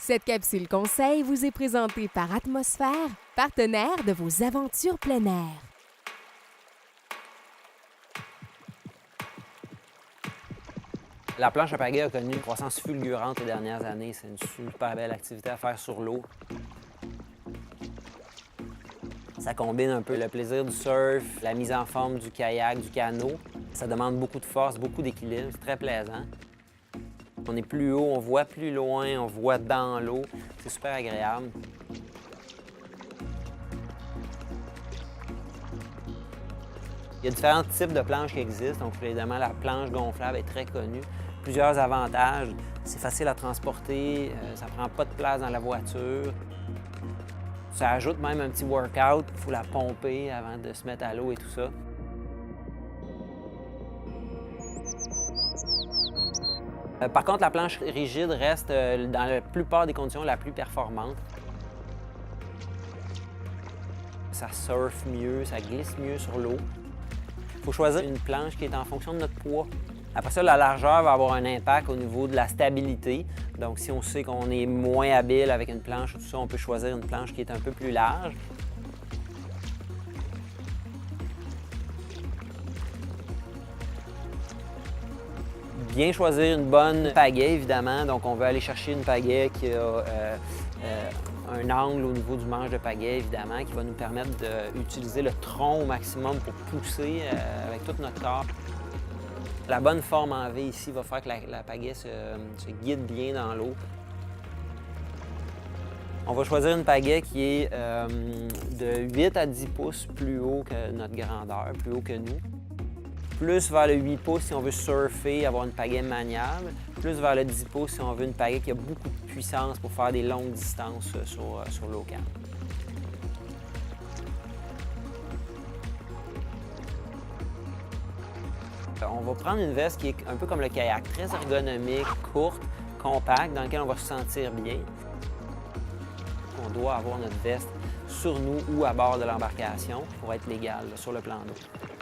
Cette capsule conseil vous est présentée par Atmosphère, partenaire de vos aventures plein air. La planche à pagaie a connu une croissance fulgurante les dernières années. C'est une super belle activité à faire sur l'eau. Ça combine un peu le plaisir du surf, la mise en forme du kayak, du canot. Ça demande beaucoup de force, beaucoup d'équilibre. C'est très plaisant. On est plus haut, on voit plus loin, on voit dans l'eau. C'est super agréable. Il y a différents types de planches qui existent. Donc, évidemment, la planche gonflable est très connue. Plusieurs avantages. C'est facile à transporter, ça ne prend pas de place dans la voiture. Ça ajoute même un petit workout. Il faut la pomper avant de se mettre à l'eau et tout ça. Par contre, la planche rigide reste, dans la plupart des conditions, la plus performante. Ça surfe mieux, ça glisse mieux sur l'eau. Il faut choisir une planche qui est en fonction de notre poids. Après ça, la largeur va avoir un impact au niveau de la stabilité. Donc, si on sait qu'on est moins habile avec une planche ou tout ça, on peut choisir une planche qui est un peu plus large. Bien choisir une bonne pagaie, évidemment. Donc, on veut aller chercher une pagaie qui a un angle au niveau du manche de pagaie, évidemment, qui va nous permettre d'utiliser le tronc au maximum pour pousser avec tout notre corps. La bonne forme en V ici va faire que la pagaie se guide bien dans l'eau. On va choisir une pagaie qui est de 8 à 10 pouces plus haut que notre grandeur, plus haut que nous. Plus vers le 8 pouces si on veut surfer, avoir une pagaie maniable. Plus vers le 10 pouces si on veut une pagaie qui a beaucoup de puissance pour faire des longues distances sur l'eau calme. On va prendre une veste qui est un peu comme le kayak, très ergonomique, courte, compacte, dans laquelle on va se sentir bien. On doit avoir notre veste sur nous ou à bord de l'embarcation pour être légal sur le plan d'eau.